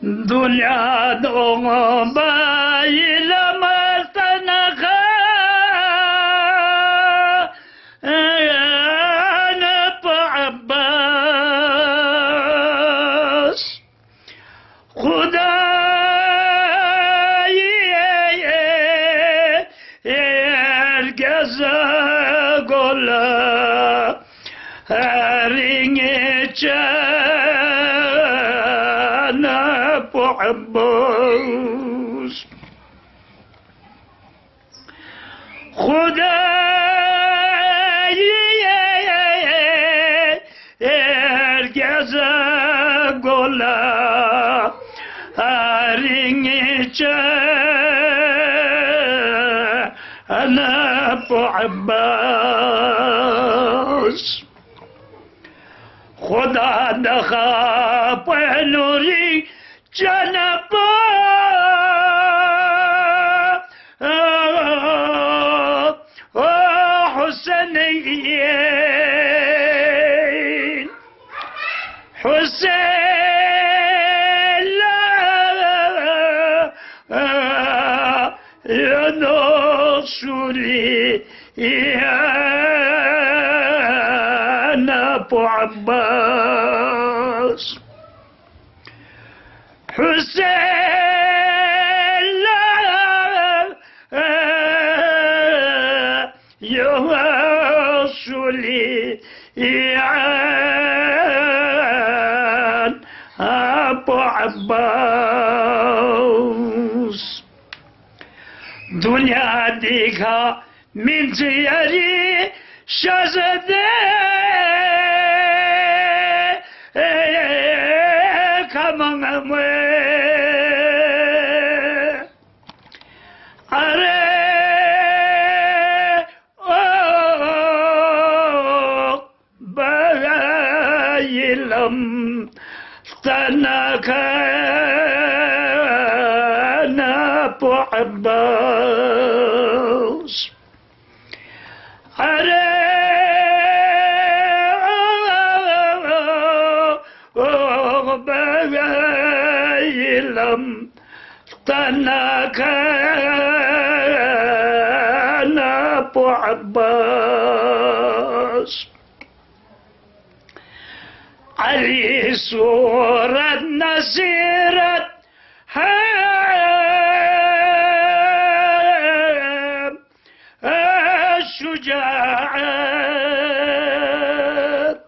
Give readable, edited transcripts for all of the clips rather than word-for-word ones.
دنیا دوم بایل مستنخا انا عباس خدای الگزا گلا هرینگ عباس خدای هرگز گلا هرینگ انا عباس خدا دخا پنوری جنبا حسنين حسين يا نصري يا أبو عباس حسين يا رسولي يا أبو عباس دنیا دیکھا من زیاری شازده كان أبو عباس كان أبو عباس علي صورة نصيرة الشجاعات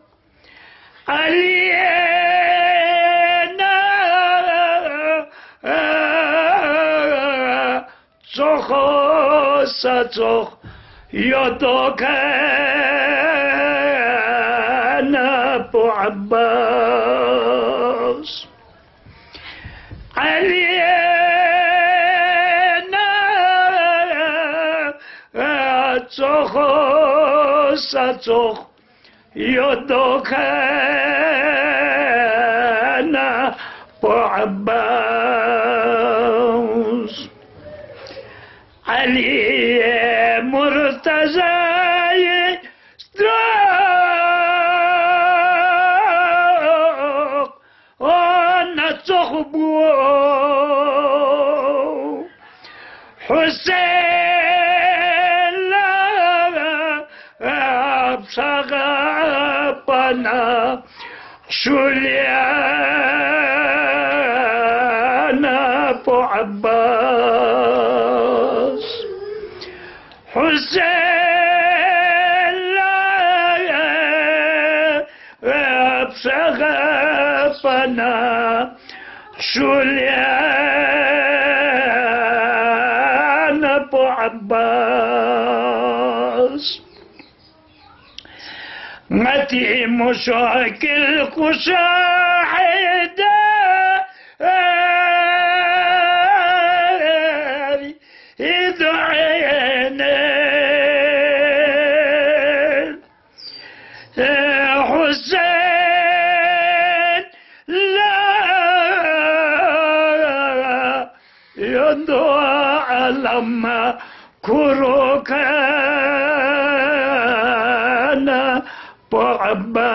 علينا صخصة يدك أبو عباس علينا صخصة يدك أبو عباس علي مرتزا حسين أبصغبنا شليانا أبو عباس حسين أبصغبنا شليانا أبو عباس متي مشاكل قشاحدة يدعينا حسين لا يدعى لما كروكانا أبو عباس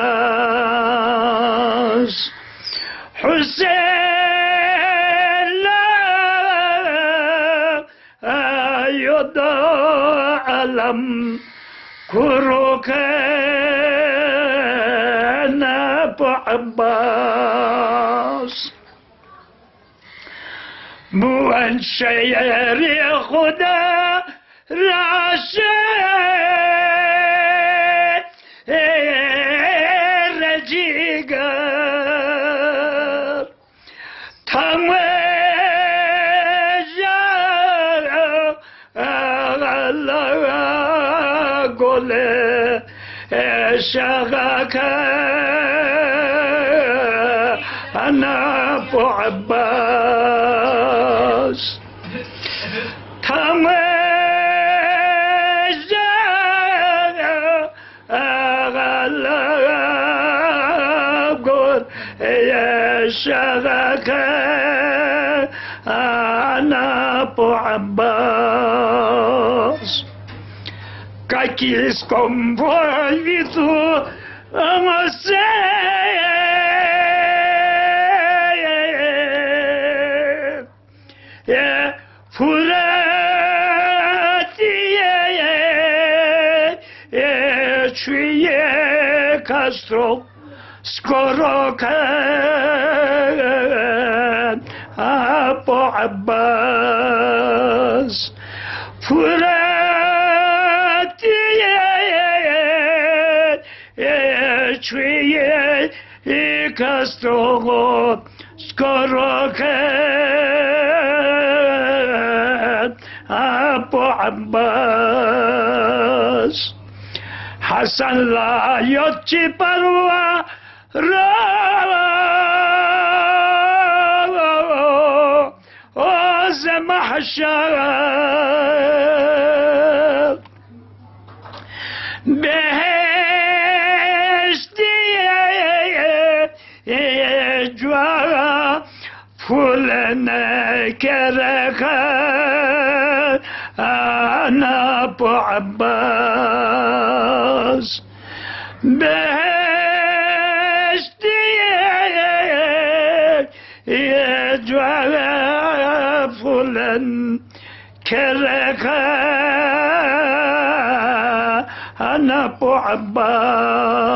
حسين عالم كروك أبو عباس مو شيري خدا راشد رجيقر تمجر الله قول شغاك أنا أبو عباس شغاك أنا أبو عباس какиском войду чуе костро скоро أبو عباس فراتي شوية كاستوغو سكروك أبو عباس حسن لا يوتي بروا محشر بهشتي جوا فلنا كرخ أنا أبو عباس بهشتي جوا فلان كرخ أنا أبو عباس